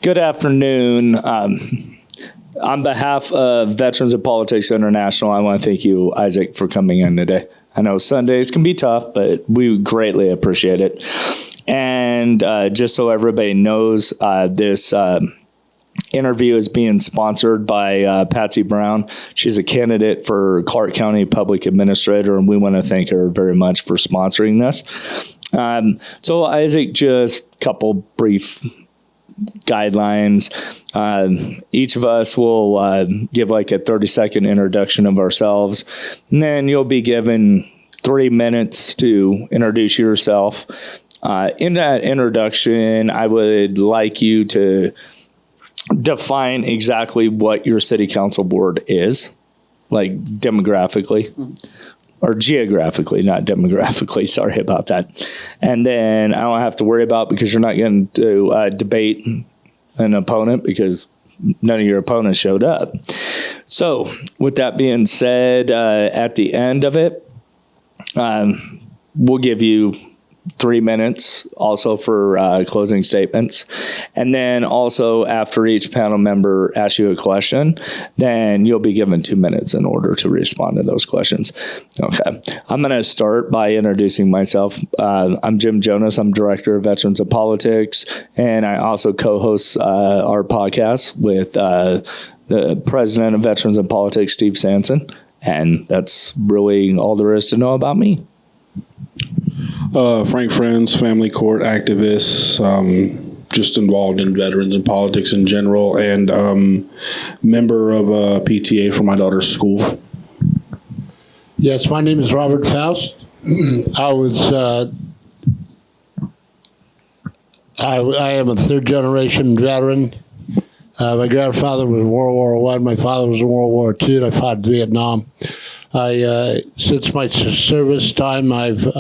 Good afternoon. On behalf of Veterans of Politics International, I want to thank you, Isaac, for coming in today. I know Sundays can be tough, but we greatly appreciate it. And just so everybody knows, this interview is being sponsored by Patsy Brown. She's a candidate for Clark County Public Administrator, and we want to thank her very much for sponsoring this. So, Isaac, just a couple brief guidelines. Each of us will give like a 30-second introduction of ourselves, and then you'll be given 3 minutes to introduce yourself. In that introduction, I would like you to define exactly what your city council board is, like demographically. Or geographically, not demographically. Sorry about that. And then I don't have to worry about, because you're not going to debate an opponent because none of your opponents showed up. So with that being said, at the end of it, we'll give you 3 minutes also for closing statements. And then also after each panel member asks you a question, then you'll be given 2 minutes in order to respond to those questions. Okay. I'm going to start by introducing myself. I'm Jim Jonas. I'm Director of Veterans of Politics, and I also co-host our podcast with the President of Veterans of Politics, Steve Sanson. And that's really all there is to know about me. Frank Friends, family court activist, just involved in veterans and politics in general, and member of PTA for my daughter's school. Yes, my name is Robert Faust. I am a third-generation veteran. My grandfather was in World War I. My father was in World War II, and I fought in Vietnam. Since my service time, I've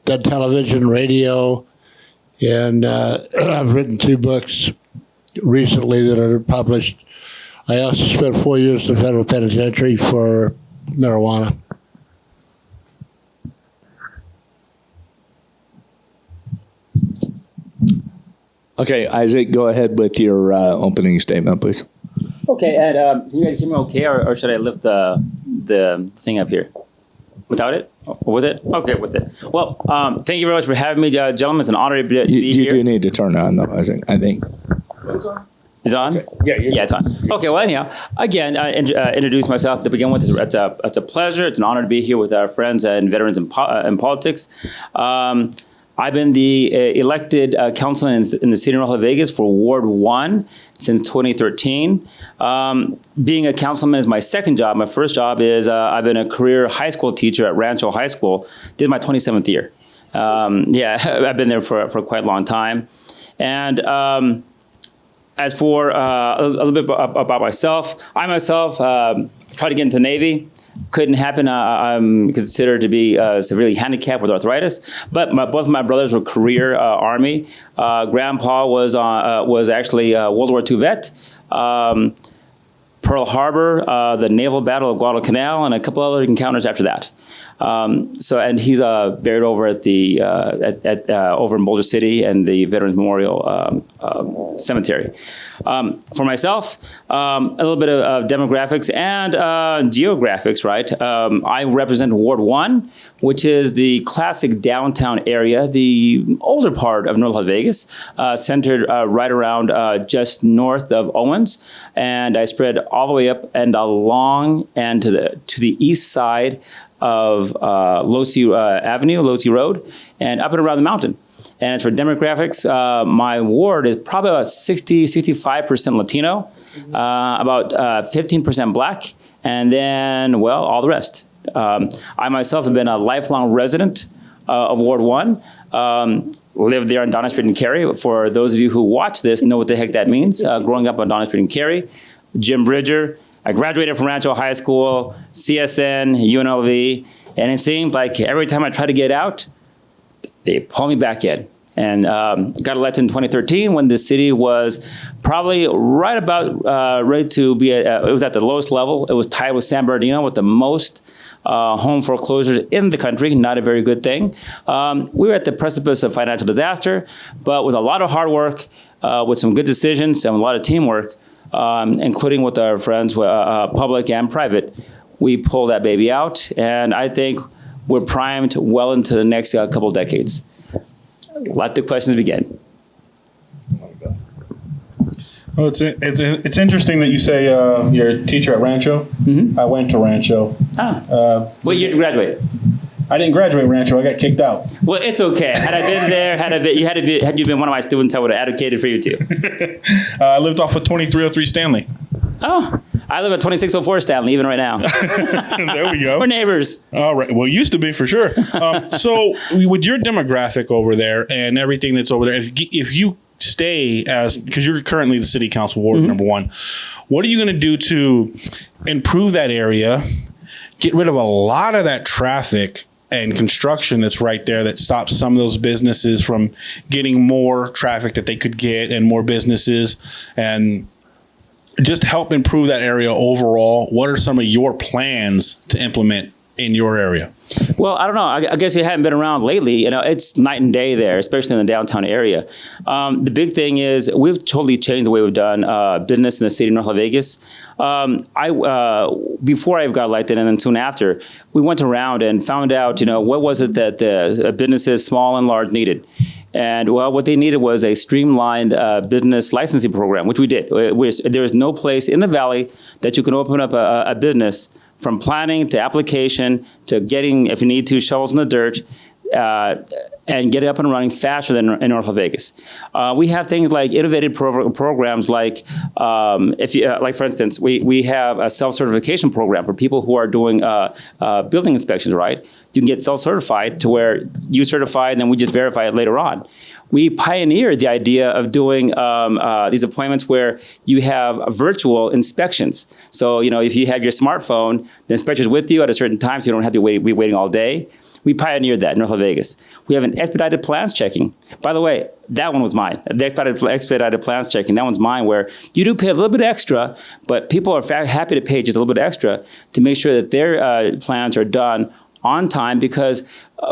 done television, radio, and I've written 2 books recently that are published. I also spent 4 years in the federal penitentiary for marijuana. Okay, Isaac, go ahead with your opening statement, please. Okay, and can you guys hear me okay, or should I lift the thing up here? Without it? Or with it? Okay, with it. Well, thank you very much for having me, gentlemen. It's an honor to be here. You do need to turn it on, though, Isaac, I think. Is it on? Okay. Yeah, it's on. Okay, well, anyhow, again, introduce myself to begin with. It's a pleasure. It's an honor to be here with our friends and veterans in politics. I've been the elected councilman in the city of Las Vegas for Ward 1 since 2013. Being a councilman is my second job. My first job is I've been a career high school teacher at Rancho High School. Did my 27th year. I've been there for quite a long time. And as for a little bit about myself, I myself tried to get into the Navy. Couldn't happen. I'm considered to be severely handicapped with arthritis, but both of my brothers were career Army. Grandpa was actually a World War II vet. Pearl Harbor, the naval battle of Guadalcanal, and a couple other encounters after that. And he's buried over at the over in Boulder City and the Veterans Memorial Cemetery. For myself, a little bit of demographics and geographics, right? I represent Ward 1, which is the classic downtown area, the older part of North Las Vegas, centered right around just north of Owens, and I spread all the way up and along and to the east side of Losee Avenue, Losee Road, and up and around the mountain. And as for demographics, my ward is probably about 65% Latino, about 15% Black, and then, well, all the rest. I myself have been a lifelong resident of Ward 1. Lived there on Donna Street in Cary. For those of you who watch this, know what the heck that means. Growing up on Donna Street in Cary, Jim Bridger. I graduated from Rancho High School, CSN, UNLV, and it seemed like every time I tried to get out, they pull me back in. And got elected in 2013 when the city was probably right about ready to be, it was at the lowest level. It was tied with San Bernardino with the most home foreclosures in the country, not a very good thing. We were at the precipice of financial disaster, but with a lot of hard work, with some good decisions and a lot of teamwork, including with our friends, public and private, we pull that baby out. And I think we're primed well into the next couple decades. Let the questions begin. Well, it's interesting that you say you're a teacher at Rancho. Mm-hmm. I went to Rancho. What year did you graduate? I didn't graduate Rancho. I got kicked out. Well, it's okay. Had I been there, had you been one of my students, I would have advocated for you too. I lived off of 2303 Stanley. Oh, I live at 2604 Stanley, even right now. There we go. We're neighbors. All right. Well, used to be for sure. So with your demographic over there and everything that's over there, if you stay because you're currently the city council ward number one, what are you going to do to improve that area, get rid of a lot of that traffic and construction that's right there that stops some of those businesses from getting more traffic that they could get and more businesses, and just help improve that area overall? What are some of your plans to implement in your area? Well, I don't know. I guess you haven't been around lately. It's night and day there, especially in the downtown area. The big thing is we've totally changed the way we've done business in the city of North Las Vegas. Before I got elected and then soon after, we went around and found out, what was it that the businesses, small and large, needed. And well, what they needed was a streamlined business licensing program, which we did. There is no place in the valley that you can open up a business from planning to application to getting, if you need to, shovels in the dirt, and get it up and running faster than in North Las Vegas. We have things like innovative programs, like like for instance, we have a self-certification program for people who are doing building inspections. Right, you can get self-certified to where you certify, and then we just verify it later on. We pioneered the idea of doing these appointments where you have virtual inspections. So, if you have your smartphone, the inspector's with you at a certain time, so you don't have to be waiting all day. We pioneered that in North Las Vegas. We have an expedited plans checking. By the way, that one was mine. The expedited plans checking, that one's mine, where you do pay a little bit extra, but people are happy to pay just a little bit extra to make sure that their plans are done on time, because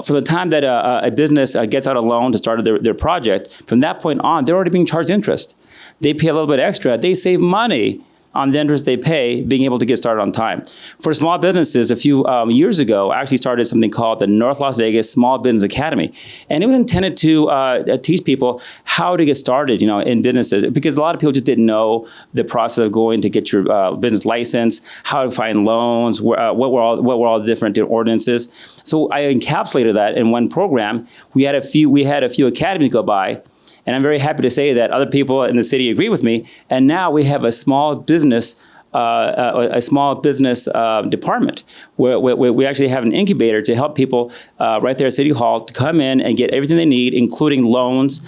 from the time that a business gets out a loan to start their project, from that point on, they're already being charged interest. They pay a little bit extra. They save money on the interest they pay, being able to get started on time. For small businesses, a few years ago, I actually started something called the North Las Vegas Small Business Academy. And it was intended to teach people how to get started, in businesses, because a lot of people just didn't know the process of going to get your business license, how to find loans, what were all the different ordinances. So I encapsulated that in one program. We had a few academies go by. And I'm very happy to say that other people in the city agree with me. And now we have a small business department where we actually have an incubator to help people right there at City Hall to come in and get everything they need, including loans,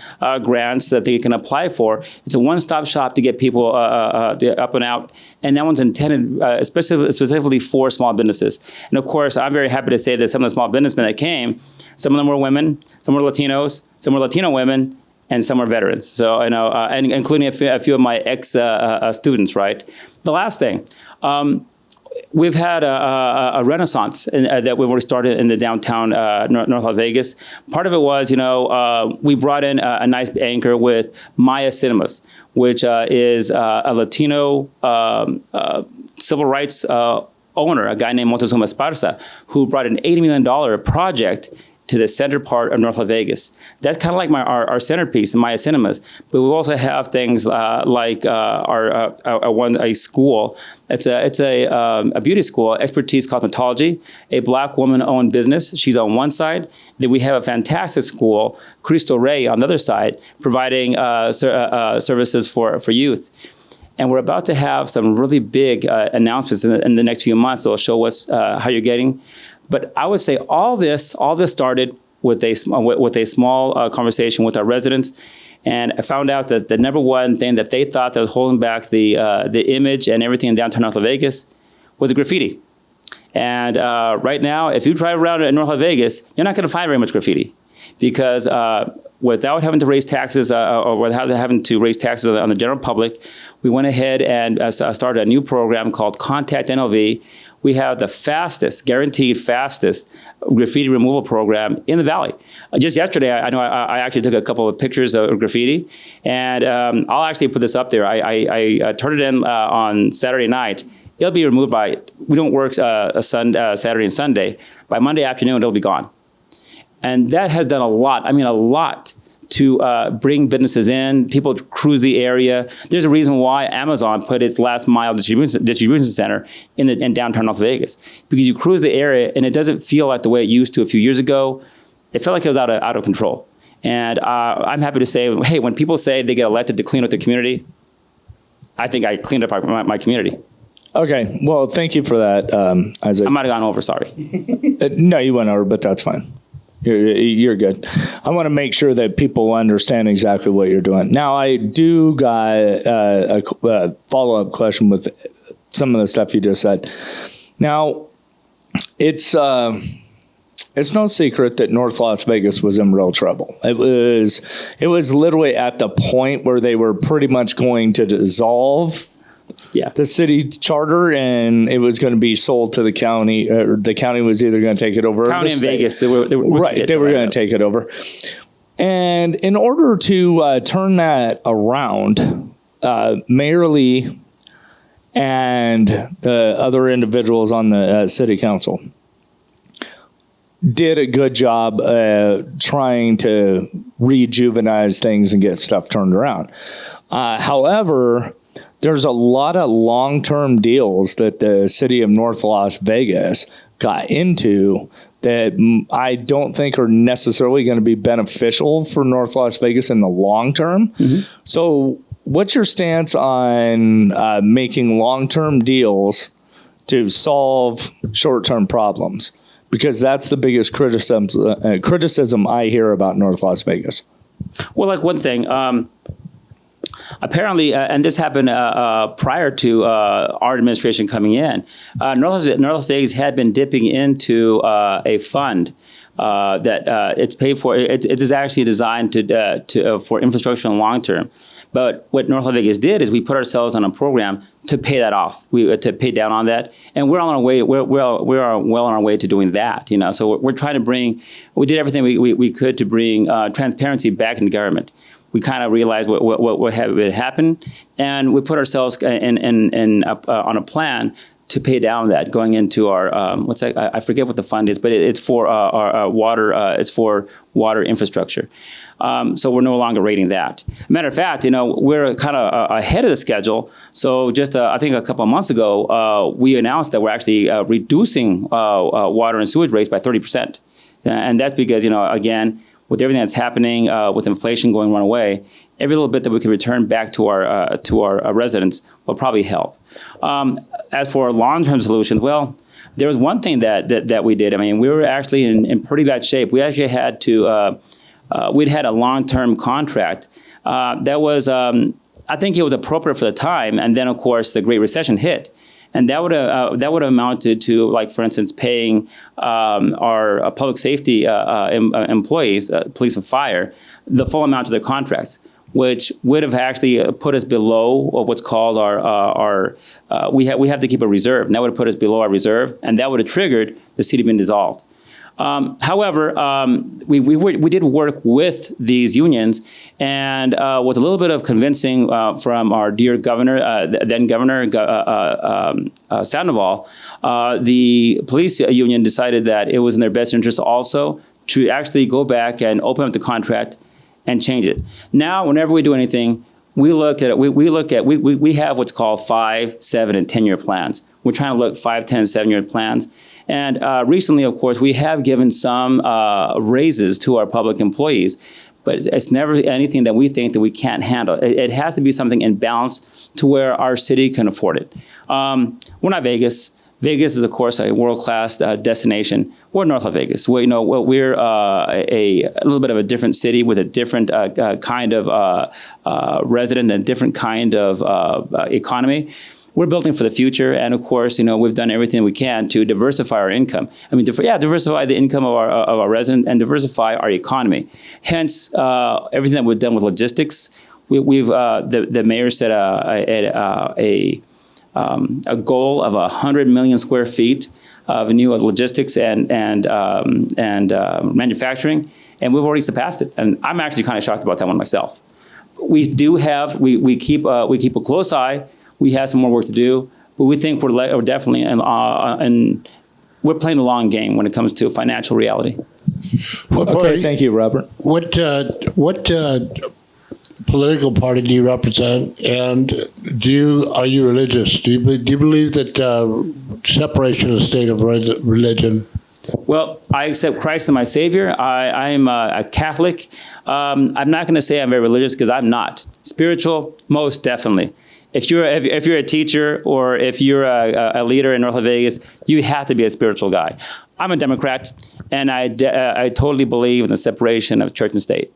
grants that they can apply for. It's a one-stop shop to get people up and out. And that one's intended specifically for small businesses. And of course, I'm very happy to say that some of the small businessmen that came, some of them were women, some were Latinos, some were Latino women, and some are veterans. So, and including a few of my ex-students, right? The last thing, we've had a renaissance that we've already started in the downtown North Las Vegas. Part of it was, we brought in a nice anchor with Maya Cinemas, which is a Latino civil rights owner, a guy named Montezuma Esparza, who brought an $80 million project to the center part of North Las Vegas. That's kind of like our centerpiece in Maya Cinemas. But we also have things like a school. It's a beauty school, Expertise Cosmetology, a Black woman-owned business. She's on one side. Then we have a fantastic school, Cristo Rey, on the other side, providing services for youth. And we're about to have some really big announcements in the next few months that'll show us how you're getting. But I would say all this started with a small conversation with our residents, and I found out that the number one thing that they thought that was holding back the image and everything in downtown North Las Vegas was the graffiti. And right now, if you drive around in North Las Vegas, you're not going to find very much graffiti, because without having to raise taxes or without having to raise taxes on the general public, we went ahead and started a new program called Contact NLV. We have the fastest, guaranteed fastest graffiti removal program in the Valley. Just yesterday, I know I actually took a couple of pictures of graffiti, and I'll actually put this up there. I turned it in on Saturday night. It'll be removed we don't work Saturday and Sunday. By Monday afternoon, it'll be gone. And that has done a lot to bring businesses in. People cruise the area. There's a reason why Amazon put its last mile distribution center in downtown Las Vegas, because you cruise the area and it doesn't feel like the way it used to a few years ago. It felt like it was out of control. And I'm happy to say, hey, when people say they get elected to clean up their community, I think I cleaned up my community. Okay, well, thank you for that, Isaac. I might have gone over, sorry. No, you went over, but that's fine. You're good. I want to make sure that people understand exactly what you're doing. Now, I do got a follow-up question with some of the stuff you just said. Now, it's no secret that North Las Vegas was in real trouble. It was literally at the point where they were pretty much going to dissolve the city charter, and it was going to be sold to the county, or the county was either going to take it over. County and Vegas, they were going to take it over. And in order to turn that around, Mayor Lee and the other individuals on the city council did a good job trying to rejuvenize things and get stuff turned around. However, there's a lot of long-term deals that the city of North Las Vegas got into that I don't think are necessarily going to be beneficial for North Las Vegas in the long term. Mm-hmm. So what's your stance on making long-term deals to solve short-term problems? Because that's the biggest criticism I hear about North Las Vegas. Well, like one thing, apparently, and this happened prior to our administration coming in, North Las Vegas had been dipping into a fund that it's paid for. It is actually designed for infrastructure in the long term. But what North Las Vegas did is we put ourselves on a program to pay that off, to pay down on that, and we're on our way. We're well on our way to doing that. So we're trying to bring. We did everything we could to bring transparency back into government. We kind of realized what had happened, and we put ourselves on a plan to pay down that going into our I forget what the fund is, but it's for our water. It's for water infrastructure. So we're no longer rating that. Matter of fact, we're kind of ahead of the schedule. So just I think a couple of months ago, we announced that we're actually reducing water and sewage rates by 30%, and that's because again, with everything that's happening, with inflation going one way, every little bit that we can return back to our residents will probably help. As for long-term solutions, well, there was one thing that we did. I mean, we were actually in pretty bad shape. We actually had to, we'd had a long-term contract that was, I think it was appropriate for the time. And then, of course, the Great Recession hit. And that would have amounted to, like, for instance, paying our public safety employees, police and fire, the full amount of their contracts, which would have actually put us below what's called our we have to keep a reserve, and that would have put us below our reserve, and that would have triggered the city being dissolved. However, we did work with these unions, and with a little bit of convincing from our dear governor, then Governor Sandoval, the police union decided that it was in their best interest also to actually go back and open up the contract and change it. Now, whenever we do anything, we have what's called 5, 7, and 10-year plans. We're trying to look 5, 10, 7-year plans. And recently, of course, we have given some raises to our public employees, but it's never anything that we think that we can't handle. It has to be something in balance to where our city can afford it. We're not Vegas. Vegas is, of course, a world-class destination. We're North Las Vegas. We're a little bit of a different city with a different kind of resident and a different kind of economy. we're building for the future. And of course, we've done everything we can to diversify our income. I mean, diversify the income of our residents and diversify our economy. Hence, everything that we've done with logistics. The mayor set a goal of 100 million square feet of new logistics and manufacturing, and we've already surpassed it. And I'm actually kind of shocked about that one myself. We keep a close eye. We have some more work to do, but we think we're definitely and we're playing the long game when it comes to financial reality. Okay, thank you, Robert. What political party do you represent, and are you religious? Do you believe that separation of state of religion? Well, I accept Christ as my Savior. I'm a Catholic. I'm not going to say I'm very religious because I'm not. Spiritual, most definitely. If you're a teacher or if you're a leader in North Las Vegas, you have to be a spiritual guy. I'm a Democrat, and I totally believe in the separation of church and state.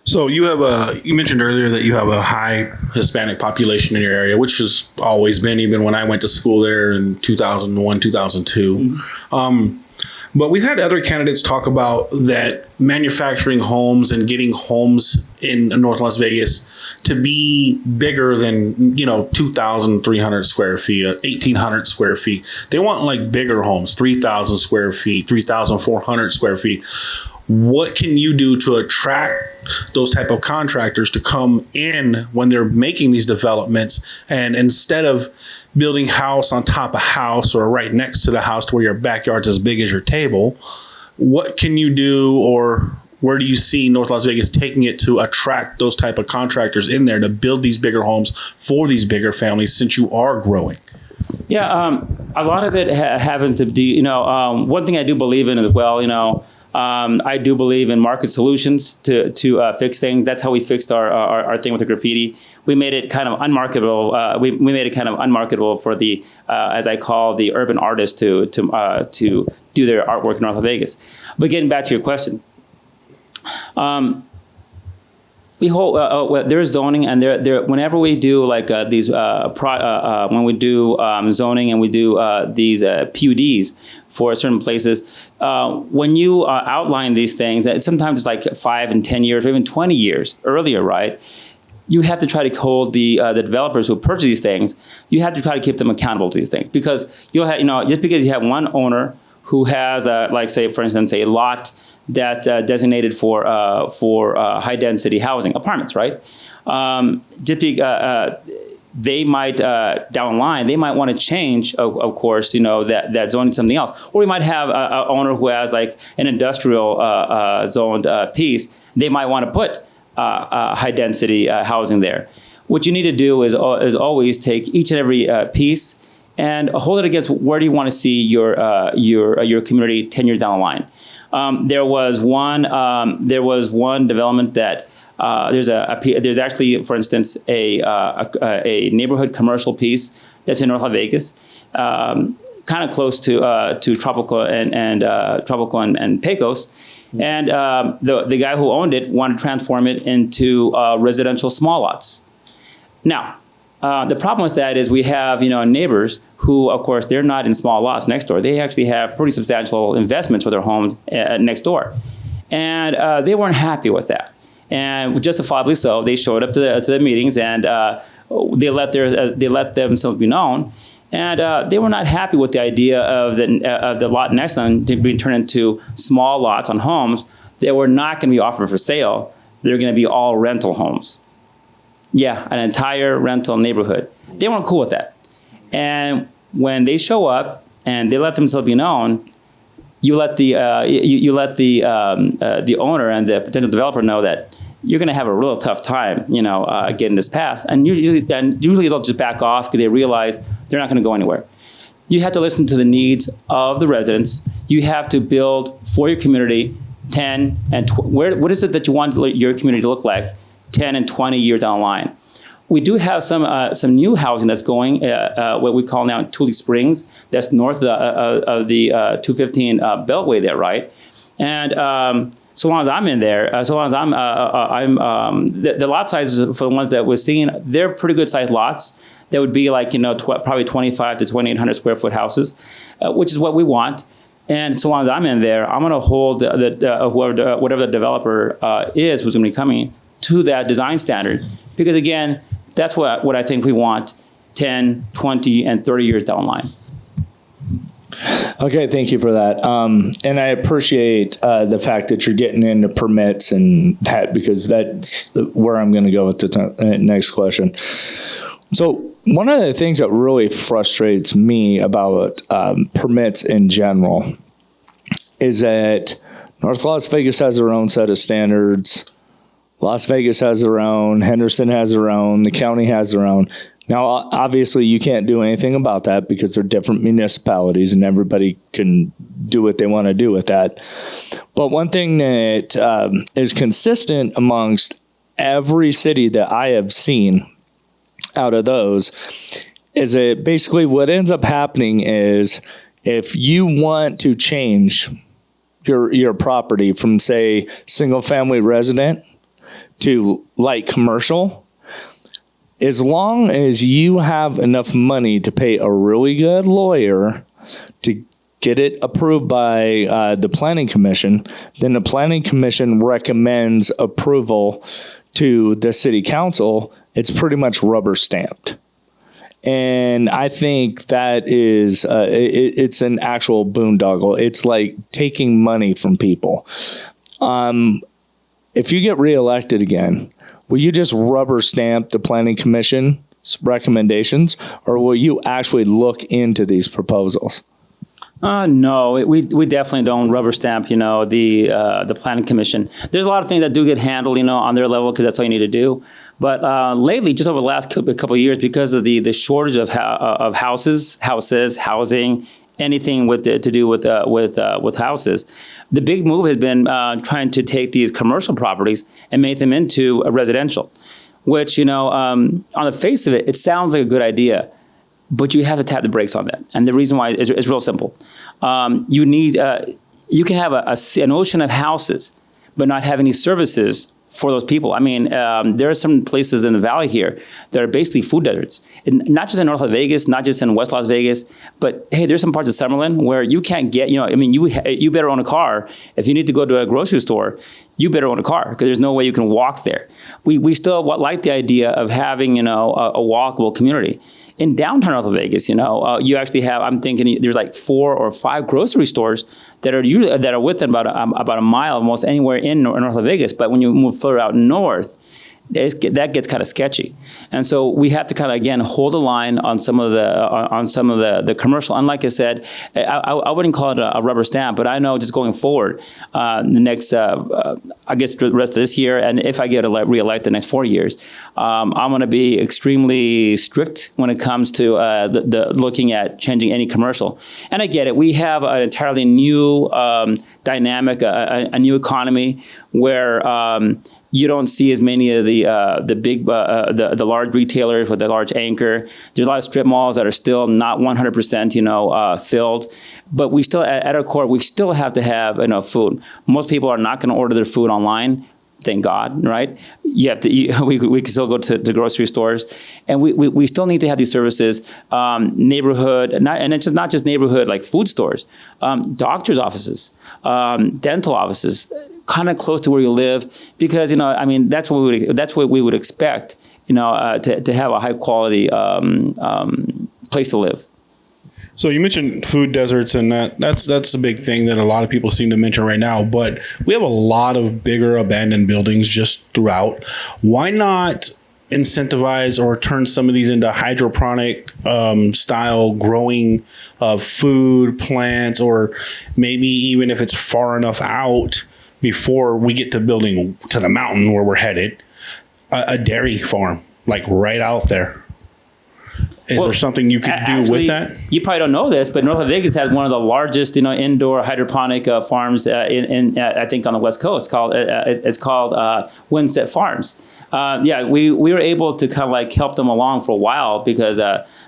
So you mentioned earlier that you have a high Hispanic population in your area, which has always been, even when I went to school there in 2001, 2002. Mm-hmm. But we've had other candidates talk about that manufacturing homes and getting homes in North Las Vegas to be bigger than, 2,300 square feet, 1,800 square feet. They want like bigger homes, 3,000 square feet, 3,400 square feet. What can you do to attract those type of contractors to come in when they're making these developments, and instead of building house on top of house or right next to the house to where your backyard's as big as your table, what can you do, or where do you see North Las Vegas taking it to attract those type of contractors in there to build these bigger homes for these bigger families, since you are growing? Yeah, a lot of it happens to do, one thing I do believe in as well, I do believe in market solutions to fix things. That's how we fixed our thing with the graffiti. We made it kind of unmarketable. We made it kind of unmarketable for the, as I call, the urban artists to do their artwork in North Las Vegas. But getting back to your question, we hold there's zoning, and there whenever we do like these when we do zoning and we do these PUDs for certain places, when you outline these things, sometimes it's like 5 and 10 years or even 20 years earlier, right? You have to try to hold the developers who purchase these things. You have to try to keep them accountable to these things, because you'll have, just because you have one owner who has like, say, for instance, a lot that's designated for high density housing, apartments, right? They might down the line, they might want to change, of course, that zoning to something else. Or we might have an owner who has like an industrial zoned piece. They might want to put high density housing there. What you need to do is always take each and every piece and hold it against where do you want to see your community 10 years down the line. There was one development that there's actually, for instance, a neighborhood commercial piece that's in North Las Vegas, kind of close to Tropical and Pecos, and the guy who owned it wanted to transform it into residential small lots. Now, the problem with that is we have neighbors who, of course, they're not in small lots next door. They actually have pretty substantial investments for their homes next door, and they weren't happy with that. And justifiably so, they showed up to the meetings, and they let themselves be known. And they were not happy with the idea of the lot next to them to be turned into small lots on homes that were not going to be offered for sale. They're going to be all rental homes. Yeah, an entire rental neighborhood. They weren't cool with that. And when they show up and they let themselves be known, you let the owner and the potential developer know that you're going to have a real tough time, getting this passed. And usually they'll just back off because they realize they're not going to go anywhere. You have to listen to the needs of the residents. You have to build for your community 10 and what is it that you want your community to look like 10 and 20 years down the line. We do have some new housing that's going, what we call now Tule Springs. That's north of the 215 Beltway there, right? And so long as I'm in there, so long as I'm the lot sizes for the ones that we're seeing, they're pretty good sized lots. That would be like, probably 25 to 2,800 square foot houses, which is what we want. And so long as I'm in there, I'm going to hold whatever the developer is who's going to be coming to that design standard. Because again, that's what I think we want 10, 20, and 30 years down the line. Okay, thank you for that. And I appreciate the fact that you're getting into permits and that, because that's where I'm going to go with the next question. So one of the things that really frustrates me about permits in general is that North Las Vegas has their own set of standards. Las Vegas has their own. Henderson has their own. The county has their own. Now, obviously, you can't do anything about that because they're different municipalities and everybody can do what they want to do with that. But one thing that is consistent amongst every city that I have seen out of those is that basically what ends up happening is if you want to change your property from, say, single family resident to light commercial, as long as you have enough money to pay a really good lawyer to get it approved by the planning commission, then the planning commission recommends approval to the city council. It's pretty much rubber stamped. And I think that is, it's an actual boondoggle. It's like taking money from people. If you get reelected again, will you just rubber stamp the planning commission's recommendations, or will you actually look into these proposals? No, we definitely don't rubber stamp, the planning commission. There's a lot of things that do get handled, on their level because that's all you need to do. But lately, just over the last couple of years, because of the shortage of houses, housing, anything to do with houses, the big move has been trying to take these commercial properties and make them into a residential, which on the face of it, it sounds like a good idea. But you have to tap the brakes on that. And the reason why is real simple. You can have an ocean of houses, but not have any services for those people. I mean, there are some places in the valley here that are basically food deserts. And not just in North Las Vegas, not just in West Las Vegas, but hey, there's some parts of Summerlin where you can't get, you better own a car. If you need to go to a grocery store, you better own a car because there's no way you can walk there. We still like the idea of having, a walkable community. In downtown North Vegas, you actually have, I'm thinking there's like 4 or 5 grocery stores that are within about a mile almost anywhere in North Vegas. But when you move further out north, that gets kind of sketchy. And so we have to kind of, again, hold a line on some of the commercial. And like I said, I wouldn't call it a rubber stamp, but I know just going forward, the next, I guess the rest of this year, and if I get reelected the next 4 years, I'm going to be extremely strict when it comes to the looking at changing any commercial. And I get it. We have an entirely new dynamic, a new economy where you don't see as many of the big, the large retailers with the large anchor. There's a lot of strip malls that are still not 100%, filled. But we still, at our core, we still have to have enough food. Most people are not going to order their food online. Thank God, right? You have to eat, we can still go to grocery stores, and we still need to have these services, neighborhood, and it's not just neighborhood like food stores, doctor's offices, dental offices, kind of close to where you live, because that's what we would expect, to have a high quality place to live. So you mentioned food deserts, and that's a big thing that a lot of people seem to mention right now. But we have a lot of bigger abandoned buildings just throughout. Why not incentivize or turn some of these into hydroponic style growing of food plants, or maybe even if it's far enough out before we get to building to the mountain where we're headed, a dairy farm like right out there? Is there something you could do with that? You probably don't know this, but North Vegas has one of the largest, indoor hydroponic farms in I think on the West Coast. It's called Windset Farms. We were able to kind of like help them along for a while because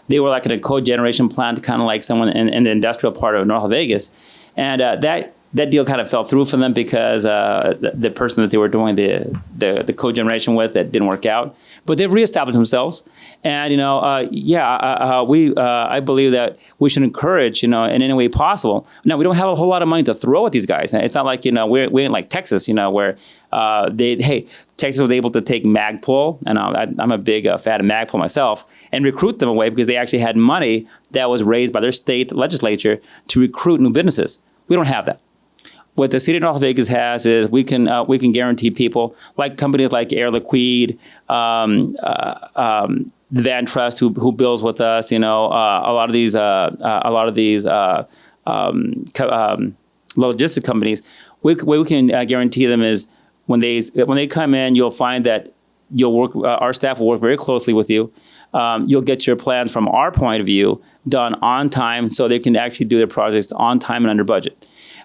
they were like in a cogeneration plant, kind of like someone in the industrial part of North Vegas, and that that deal kind of fell through for them because the person that they were doing the cogeneration with, that didn't work out. But they've reestablished themselves, and I believe that we should encourage, in any way possible. Now, we don't have a whole lot of money to throw at these guys. It's not like we ain't like Texas, where Texas was able to take Magpul, and I'm a big fan of Magpul myself, and recruit them away because they actually had money that was raised by their state legislature to recruit new businesses. We don't have that. What the city of North Vegas has is we can guarantee people, like companies like Air Liquide, the Van Trust who builds with us. A lot of these logistic companies. What we can guarantee them is when they come in, you'll find that you'll work. Our staff will work very closely with you. You'll get your plans from our point of view done on time, so they can actually do their projects on time and under budget.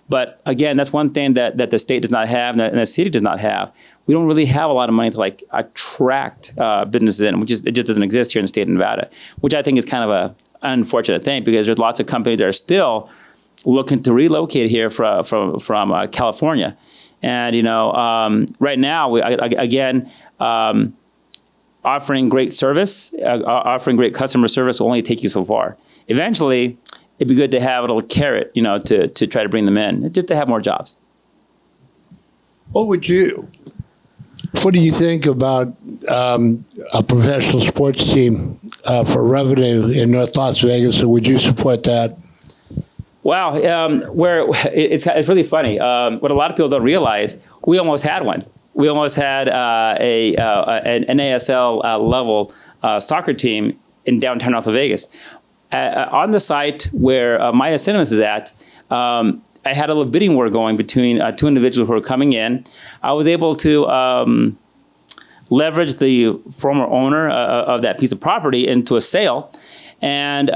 But again, that's one thing that the state does not have and the city does not have. We don't really have a lot of money to attract businesses in, it just doesn't exist here in the state of Nevada, which I think is kind of an unfortunate thing because there's lots of companies that are still looking to relocate here from California. And, right now, offering great service, offering great customer service will only take you so far. Eventually, it'd be good to have a little carrot, to try to bring them in, just to have more jobs. What do you think about a professional sports team for revenue in North Las Vegas? And would you support that? Wow, it's really funny. What a lot of people don't realize, we almost had one. We almost had an ASL level soccer team in downtown North Vegas. On the site where Maya Cinemas is at, I had a little bidding war going between two individuals who were coming in. I was able to leverage the former owner of that piece of property into a sale. And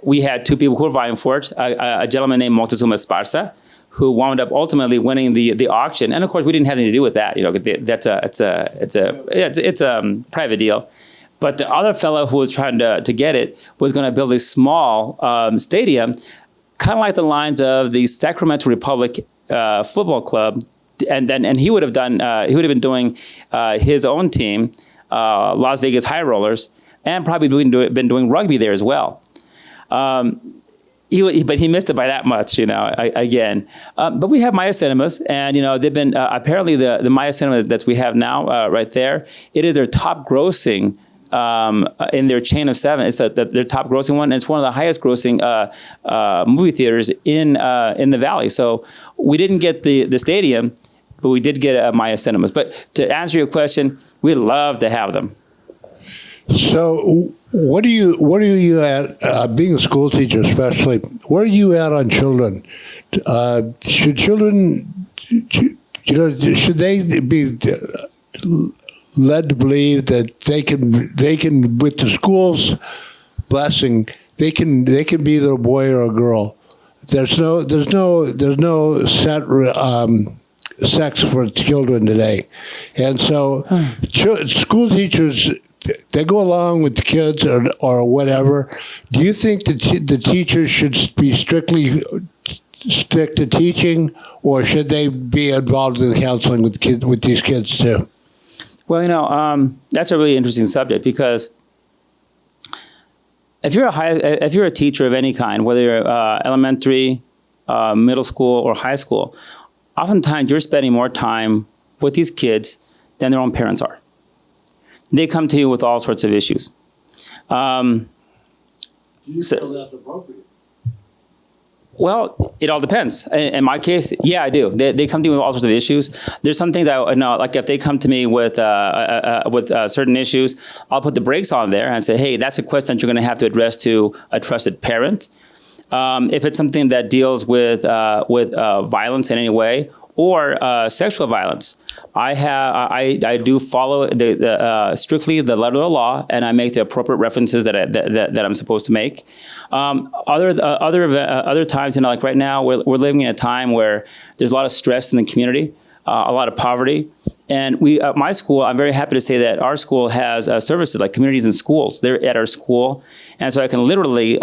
we had two people who were vying for it, a gentleman named Montezuma Esparza, who wound up ultimately winning the auction. And of course, we didn't have anything to do with that. It's a private deal. But the other fellow who was trying to get it was going to build a small stadium, kind of like the lines of the Sacramento Republic Football Club, and he would have been doing his own team, Las Vegas High Rollers, and probably been doing rugby there as well. But he missed it by that much, again. But we have Maya Cinemas, and, they've been, apparently the Maya Cinema that we have now right there, it is their top grossing in their chain of 7. It's their top grossing one, and it's one of the highest grossing movie theaters in the Valley. So we didn't get the stadium, but we did get Maya Cinemas. But to answer your question, we'd love to have them. So what are you at, being a school teacher especially, where are you at on children? Should children, should they be led to believe that they can with the school's blessing, they can be either a boy or a girl? There's no set sex for children today, and so school teachers, they go along with the kids or whatever. Do you think that the teachers should be strictly stick to teaching, or should they be involved in counseling with these kids too? Well, that's a really interesting subject, because if you're a teacher of any kind, whether you're elementary, middle school, or high school, oftentimes you're spending more time with these kids than their own parents are. They come to you with all sorts of issues. Do you feel that's appropriate? Well, it all depends. In my case, yeah, I do. They come to me with all sorts of issues. There's some things I know, like if they come to me with certain issues, I'll put the brakes on there and say, hey, that's a question that you're going to have to address to a trusted parent. If it's something that deals with violence in any way, or sexual violence, I do follow strictly the letter of the law, and I make the appropriate references that I'm supposed to make. Other times, like right now, we're living in a time where there's a lot of stress in the community. a lot of poverty. And we, my school, I'm very happy to say that our school has services like communities in schools. They're at our school. And so I can literally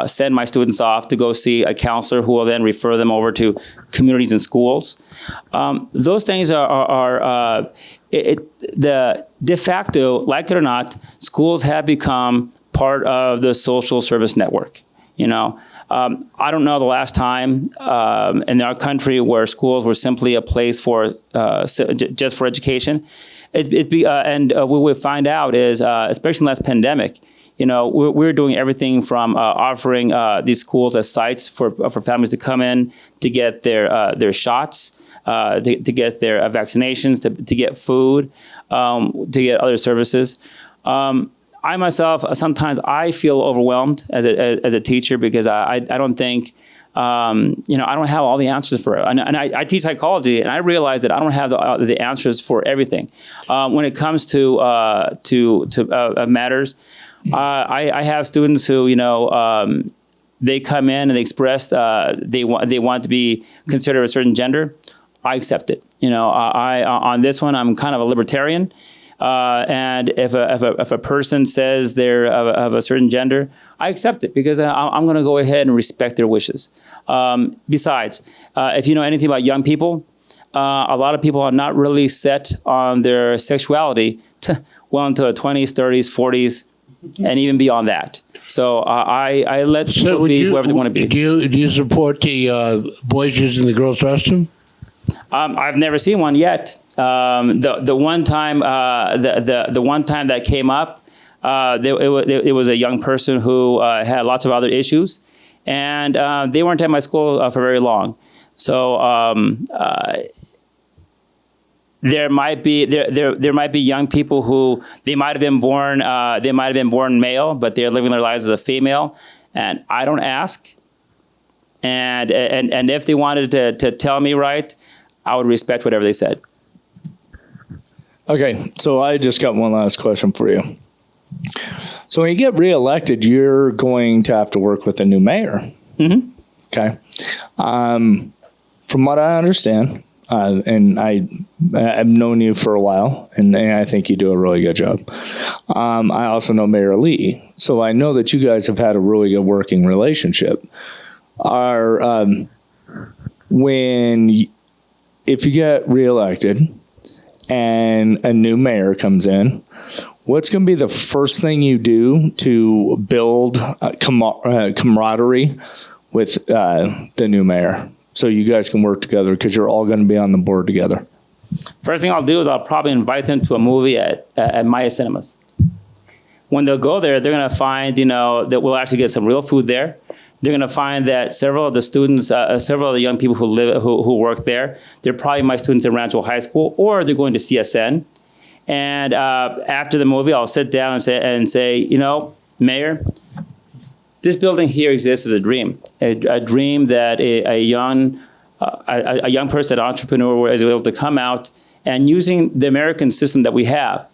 send my students off to go see a counselor who will then refer them over to communities in schools. Those things are the de facto, like it or not, schools have become part of the social service network. You know, I don't know the last time in our country where schools were simply a place for just for education. And what we find out is, especially in the last pandemic, you know, we're doing everything from offering these schools as sites for families to come in to get their shots, to get their vaccinations, to get food, to get other services. I myself, sometimes I feel overwhelmed as a teacher because I don't think, you know, I don't have all the answers for it. And I teach psychology, and I realize that I don't have the answers for everything. When it comes to matters, I have students who, you know, they come in and they express they want to be considered a certain gender. I accept it. You know, on this one, I'm kind of a libertarian. And if a person says they're of a certain gender, I accept it because I'm going to go ahead and respect their wishes. Besides, if you know anything about young people, a lot of people are not really set on their sexuality well into their 20s, 30s, 40s, and even beyond that. So I let people be whoever they want to be. Do you support the boys using the girls' restroom? I've never seen one yet. The one time that came up, it was a young person who had lots of other issues, and they weren't at my school for very long. So there might be young people who they might have been born male, but they're living their lives as a female, and I don't ask. And if they wanted to tell me right, I would respect whatever they said. Okay, so I just got one last question for you. So when you get reelected, you're going to have to work with a new mayor. Mm-hmm. Okay. From what I understand, and I've known you for a while, and I think you do a really good job. I also know Mayor Lee, so I know that you guys have had a really good working relationship. If you get reelected and a new mayor comes in, what's going to be the first thing you do to build camaraderie with the new mayor so you guys can work together because you're all going to be on the board together? First thing I'll do is I'll probably invite them to a movie at Maya Cinemas. When they'll go there, they're going to find, you know, that we'll actually get some real food there. They're going to find that several of the students, several of the young people who work there, they're probably my students at Rancho High School, or they're going to CSN. And after the movie, I'll sit down and say, you know, Mayor, this building here exists as a dream that a young person, an entrepreneur, is able to come out and using the American system that we have,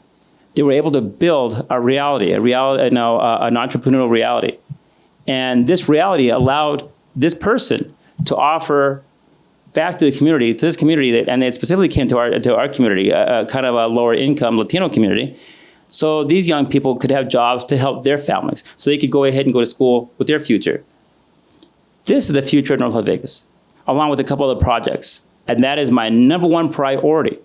they were able to build a reality, an entrepreneurial reality. And this reality allowed this person to offer back to the community, to this community, and it specifically came to our community, kind of a lower income Latino community. So these young people could have jobs to help their families, so they could go ahead and go to school with their future. This is the future of North Las Vegas, along with a couple other projects, and that is my number one priority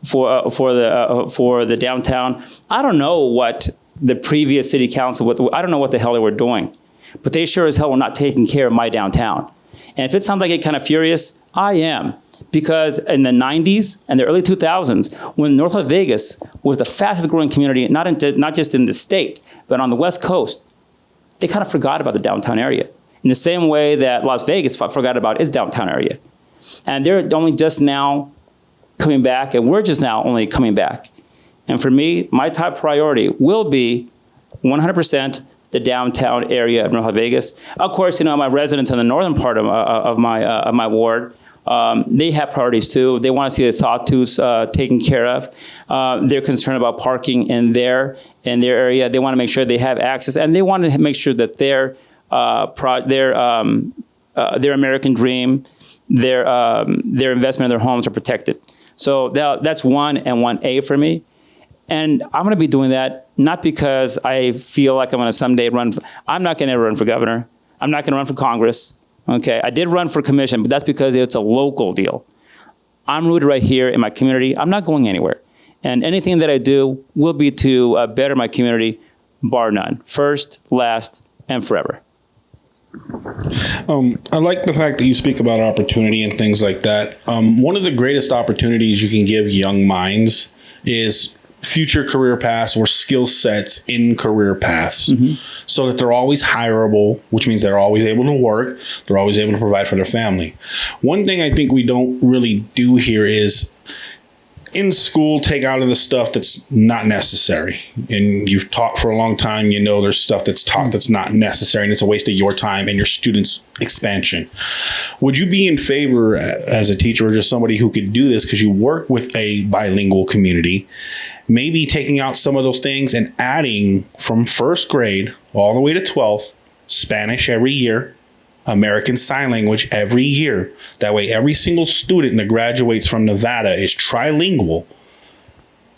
for the downtown. I don't know what the previous city council, I don't know what the hell they were doing. But they sure as hell were not taking care of my downtown. And if it sounds like it kind of furious, I am. Because in the 90s and the early 2000s, when North Las Vegas was the fastest growing community, not just in the state, but on the West Coast, they kind of forgot about the downtown area. In the same way that Las Vegas forgot about its downtown area. And they're only just now coming back, and we're just now only coming back. And for me, my top priority will be 100% the downtown area of North Las Vegas. Of course, you know, my residents in the northern part of my ward, they have priorities too. They want to see the sawtooths taken care of. They're concerned about parking in their area. They want to make sure they have access, and they want to make sure that their American dream their investment in their homes are protected. So that's 1 and 1A for me. And I'm going to be doing that not because I feel like I'm going to someday I'm not going to run for governor. I'm not going to run for Congress. Okay, I did run for commission, but that's because it's a local deal. I'm rooted right here in my community. I'm not going anywhere. And anything that I do will be to better my community, bar none. First, last, and forever. I like the fact that you speak about opportunity and things like that. One of the greatest opportunities you can give young minds is future career paths or skill sets in career paths, so that they're always hireable, which means they're always able to work. They're always able to provide for their family. One thing I think we don't really do here is in school, take out of the stuff that's not necessary. And you've taught for a long time, you know there's stuff that's taught that's not necessary, and it's a waste of your time and your students' expansion. Would you be in favor as a teacher or just somebody who could do this because you work with a bilingual community, maybe taking out some of those things and adding from first grade all the way to 12th, Spanish every year, American Sign Language every year. That way, every single student that graduates from Nevada is trilingual,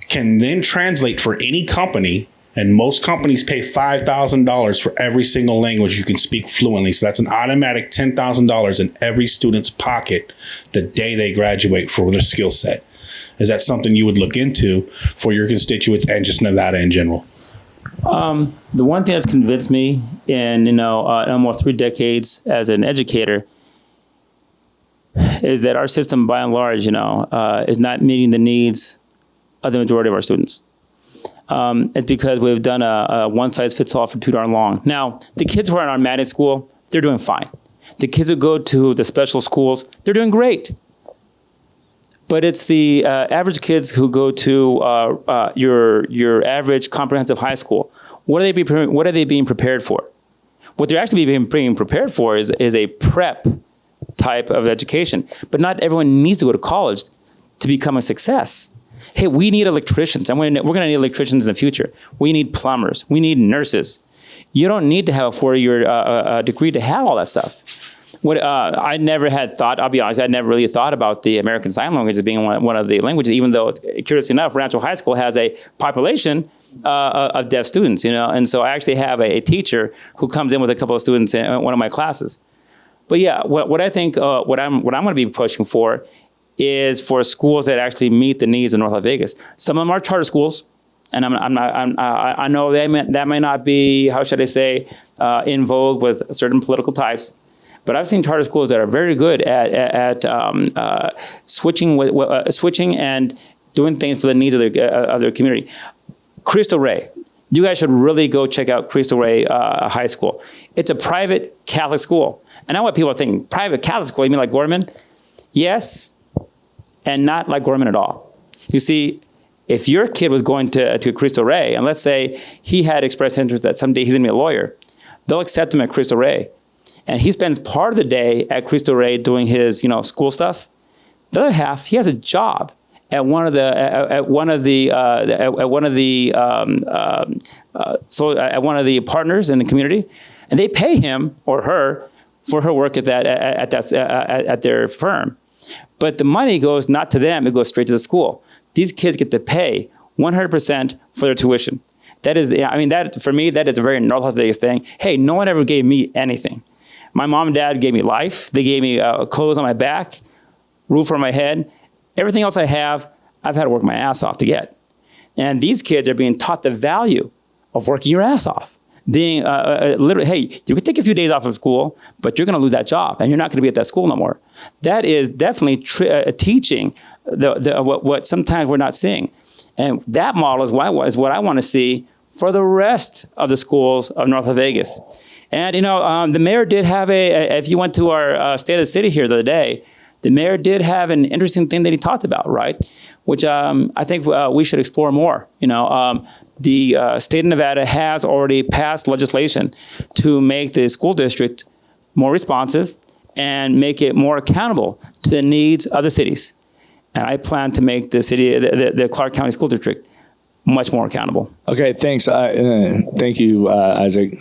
can then translate for any company, and most companies pay $5,000 for every single language you can speak fluently. So that's an automatic $10,000 in every student's pocket the day they graduate for their skill set. Is that something you would look into for your constituents and just Nevada in general? The one thing that's convinced me in almost 3 decades as an educator is that our system, by and large, is not meeting the needs of the majority of our students. It's because we've done a one-size-fits-all for too darn long. Now, the kids who are in our magnet school, they're doing fine. The kids who go to the special schools, they're doing great. But it's the average kids who go to your average comprehensive high school. What are they being prepared for? What they're actually being prepared for is a prep type of education. But not everyone needs to go to college to become a success. Hey, we need electricians, and we're going to need electricians in the future. We need plumbers. We need nurses. You don't need to have a 4-year degree to have all that stuff. What I never had thought, I'll be honest, I never really thought about the American Sign Language as being one of the languages, even though, curiously enough, Rancho High School has a population of deaf students, and so I actually have a teacher who comes in with a couple of students in one of my classes. But yeah, what I think, what I'm going to be pushing for is for schools that actually meet the needs of North Las Vegas. Some of them are charter schools, and I know that may not be, how should I say, in vogue with certain political types. But I've seen charter schools that are very good at switching and doing things for the needs of their community. Cristo Rey, you guys should really go check out Cristo Rey High School. It's a private Catholic school, and I want people to think private Catholic school. You mean like Gorman? Yes, and not like Gorman at all. You see, if your kid was going to Cristo Rey, and let's say he had expressed interest that someday he's going to be a lawyer, they'll accept him at Cristo Rey. And he spends part of the day at Cristo Rey doing his, school stuff. The other half, he has a job at one of the partners in the community, and they pay him or her for her work at their firm. But the money goes not to them; it goes straight to the school. These kids get to pay 100% for their tuition. That is, that for me, that is a very North Las Vegas thing. Hey, no one ever gave me anything. My mom and dad gave me life. They gave me clothes on my back, roof over my head. Everything else I have, I've had to work my ass off to get. And these kids are being taught the value of working your ass off. Being literally, hey, you can take a few days off of school, but you're going to lose that job, and you're not going to be at that school no more. That is definitely teaching what sometimes we're not seeing. And that model is what I want to see for the rest of the schools of North Las Vegas. And, the mayor did have if you went to our State of the City here the other day, the mayor did have an interesting thing that he talked about, right? Which I think we should explore more. The state of Nevada has already passed legislation to make the school district more responsive and make it more accountable to the needs of the cities. And I plan to make the Clark County School District much more accountable. Okay, thanks. Thank you, Isaac.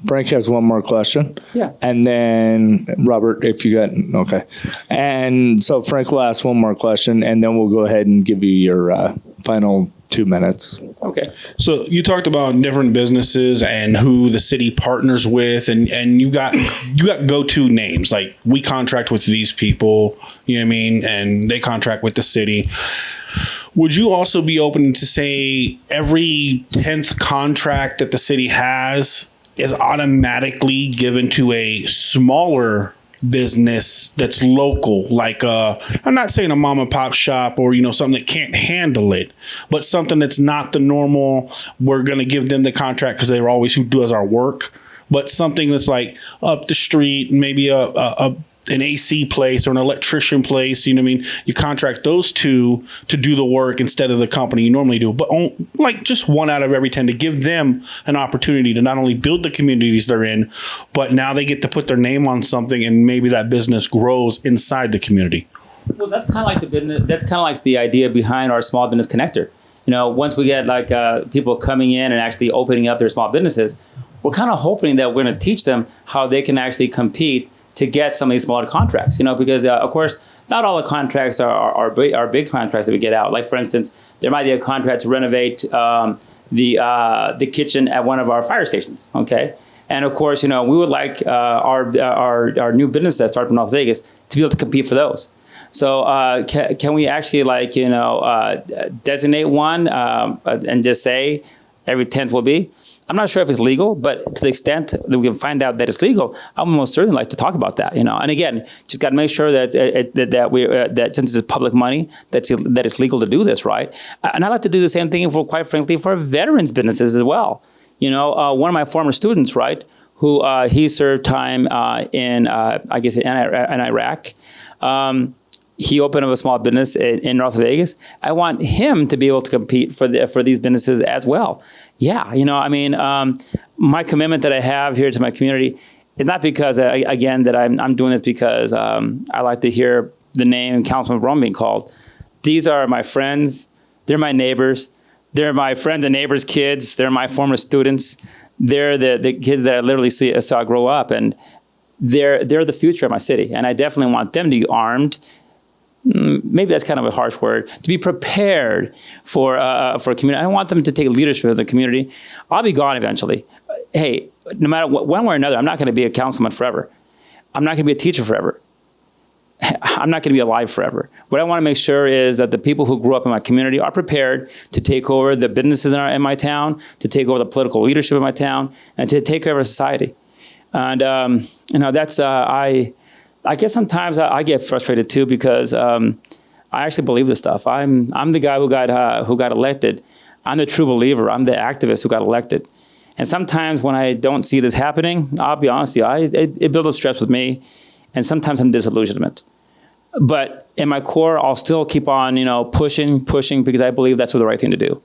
Frank has one more question. Yeah. And then Robert, if you got, okay. And so Frank will ask one more question, and then we'll go ahead and give you your final 2 minutes. Okay. So you talked about different businesses and who the city partners with, and you got go-to names, like we contract with these people, you know what I mean, and they contract with the city. Would you also be open to say every 10th contract that the city has is automatically given to a smaller business that's local, like I'm not saying a mom and pop shop or something that can't handle it, but something that's not the normal, we're going to give them the contract because they're always who does our work, but something that's like up the street, maybe an AC place or an electrician place, you know what I mean? You contract those two to do the work instead of the company you normally do. But like just 1 out of every 10 to give them an opportunity to not only build the communities they're in, but now they get to put their name on something and maybe that business grows inside the community. Well, that's kind of like the business. That's kind of like the idea behind our small business connector. Once we get like people coming in and actually opening up their small businesses, we're kind of hoping that we're going to teach them how they can actually compete to get some of these smaller contracts, because of course, not all the contracts are big contracts that we get out. Like for instance, there might be a contract to renovate the kitchen at one of our fire stations. Okay, and of course, we would like our new business that starts in Las Vegas to be able to compete for those. So can we actually designate one and just say every 10th will be? I'm not sure if it's legal, but to the extent that we can find out that it's legal, I would most certainly like to talk about that. And again, just got to make sure that that since it's public money, that it's legal to do this, right? And I like to do the same thing quite frankly, for veterans businesses as well. One of my former students, right, who he served time in Iraq. He opened up a small business in North Vegas. I want him to be able to compete for these businesses as well. Yeah, my commitment that I have here to my community is not because, again, that I'm doing this because I like to hear the name Councilman Barron being called. These are my friends. They're my neighbors. They're my friends and neighbors' kids. They're my former students. They're the kids that I literally saw grow up, and they're the future of my city. And I definitely want them to be armed. Maybe that's kind of a harsh word, to be prepared for a community. I want them to take leadership of the community. I'll be gone eventually. Hey, no matter one way or another, I'm not going to be a councilman forever. I'm not going to be a teacher forever. I'm not going to be alive forever. What I want to make sure is that the people who grew up in my community are prepared to take over the businesses in my town, to take over the political leadership of my town, and to take over society. And that's I guess sometimes I get frustrated too because I actually believe this stuff. I'm the guy who got elected. I'm the true believer. I'm the activist who got elected. And sometimes when I don't see this happening, I'll be honest with you, it builds up stress with me, and sometimes I'm disillusionment. But in my core, I'll still keep on, pushing because I believe that's the right thing to do.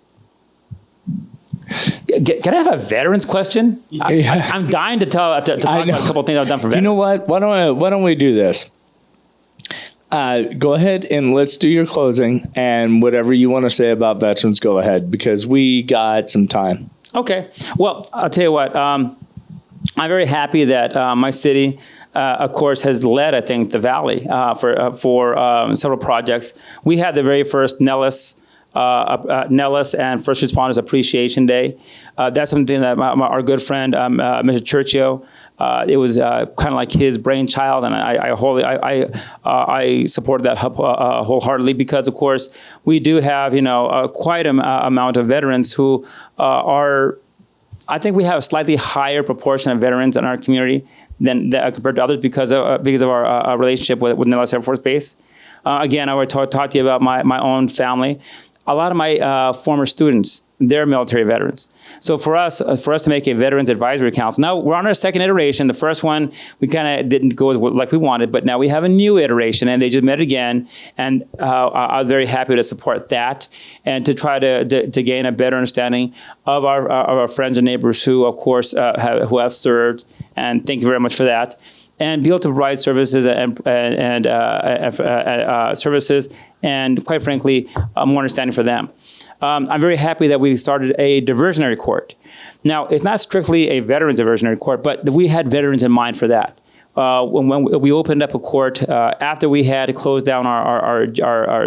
Can I have a veterans question? I'm dying to talk about a couple of things I've done for veterans. You know what? Why don't we do this? Go ahead and let's do your closing, and whatever you want to say about veterans, go ahead, because we got some time. Okay. Well, I'll tell you what. I'm very happy that my city, of course, has led, I think, the Valley for several projects. We had the very first Nellis and First Responders Appreciation Day. That's something that our good friend, Mr. Churchio, it was kind of like his brainchild, and I supported that wholeheartedly because, of course, we do have quite an amount of veterans who are. I think we have a slightly higher proportion of veterans in our community than compared to others because of our relationship with Nellis Air Force Base. Again, I would talk to you about my own family. A lot of my former students, they're military veterans. So for us to make a Veterans Advisory Council, now we're on our second iteration. The first one, we kind of didn't go like we wanted, but now we have a new iteration, and they just met again. And I was very happy to support that and to try to gain a better understanding of our friends and neighbors who, of course, who have served. And thank you very much for that. and be able to provide services services and, quite frankly, more understanding for them. I'm very happy that we started a diversionary court. Now, it's not strictly a veterans diversionary court, but we had veterans in mind for that. When we opened up a court after we had closed down our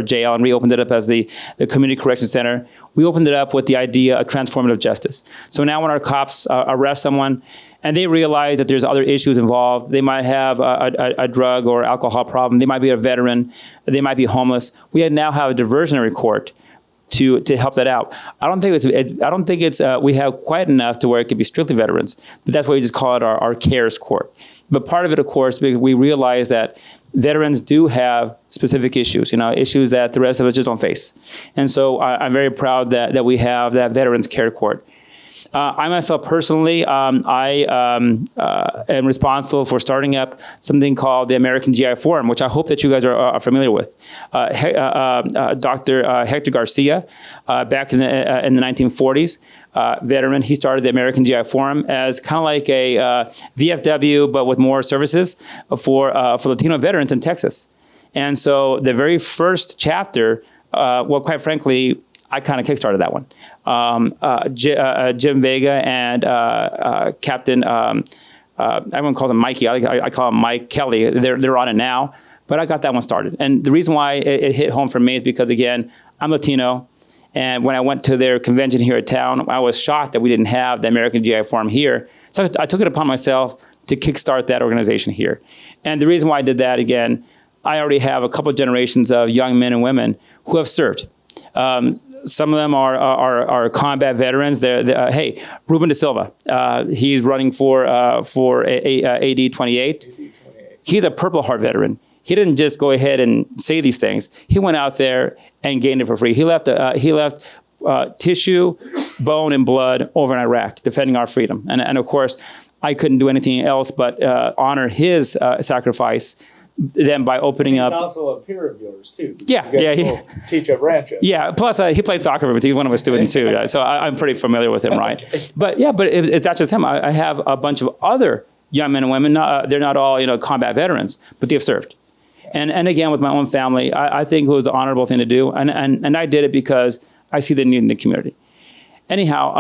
jail and reopened it up as the Community Correction Center, we opened it up with the idea of transformative justice. So now when our cops arrest someone and they realize that there's other issues involved, they might have a drug or alcohol problem, they might be a veteran, they might be homeless, we now have a diversionary court to help that out. I don't think we have quite enough to where it could be strictly veterans, but that's why we just call it our CARES court. But part of it, of course, we realize that veterans do have specific issues, issues that the rest of us just don't face. And so I'm very proud that we have that Veterans Care Court. I myself personally, I am responsible for starting up something called the American GI Forum, which I hope that you guys are familiar with. Dr. Hector Garcia, back in the 1940s, veteran, he started the American GI Forum as kind of like a VFW, but with more services for Latino veterans in Texas. And so the very first chapter, quite frankly, I kind of kickstarted that one. Jim Vega and Captain, everyone calls him Mikey. I call him Mike Kelly. They're on it now, but I got that one started. And the reason why it hit home for me is because, again, I'm Latino. And when I went to their convention here at town, I was shocked that we didn't have the American GI Forum here. So I took it upon myself to kickstart that organization here. And the reason why I did that, again, I already have a couple of generations of young men and women who have served. Some of them are combat veterans. Hey, Ruben Da Silva, he's running for AD 28. He's a Purple Heart veteran. He didn't just go ahead and say these things. He went out there and gained it for free. He left tissue, bone, and blood over in Iraq, defending our freedom. And of course, I couldn't do anything else but honor his sacrifice. Then by opening up. He's also a peer of yours too. Yeah. He teach at Rancho. Yeah. Plus, he played soccer with me. He's one of my students too. Right? So I'm pretty familiar with him, right? But it's not just him. I have a bunch of other young men and women. They're not all combat veterans, but they've served. And again, with my own family, I think it was the honorable thing to do, and I did it because I see the need in the community. Anyhow,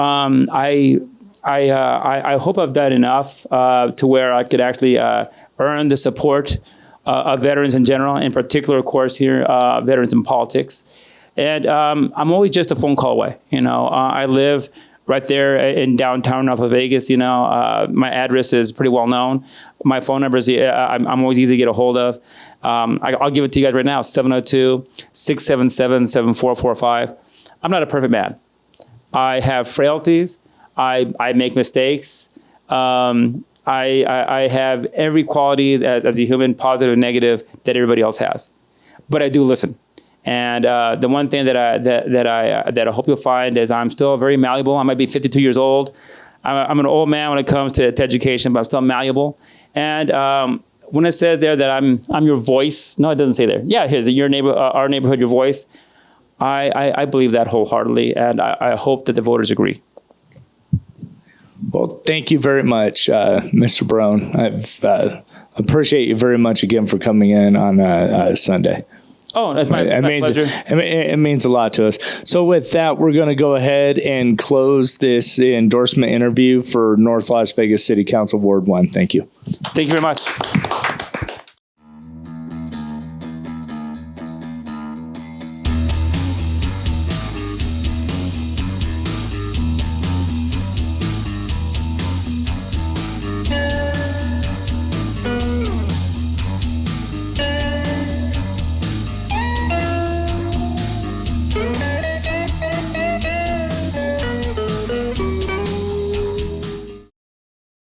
I hope I've done enough to where I could actually earn the support of veterans in general, in particular, of course, here, veterans in politics. And I'm always just a phone call away. I live right there in downtown North Las Vegas. My address is pretty well known. My phone number is, I'm always easy to get a hold of. I'll give it to you guys right now, 702-677-7445. I'm not a perfect man. I have frailties. I make mistakes. I have every quality as a human, positive and negative, that everybody else has. But I do listen. And the one thing that I hope you'll find is I'm still very malleable. I might be 52 years old. I'm an old man when it comes to education, but I'm still malleable. And when it says there that I'm your voice, no, it doesn't say there. Yeah, here's our neighborhood, your voice. I believe that wholeheartedly, and I hope that the voters agree. Well, thank you very much, Mr. Barron. I appreciate you very much again for coming in on Sunday. Oh, that's my pleasure. It means a lot to us. So with that, we're going to go ahead and close this endorsement interview for North Las Vegas City Council Ward 1. Thank you. Thank you very much.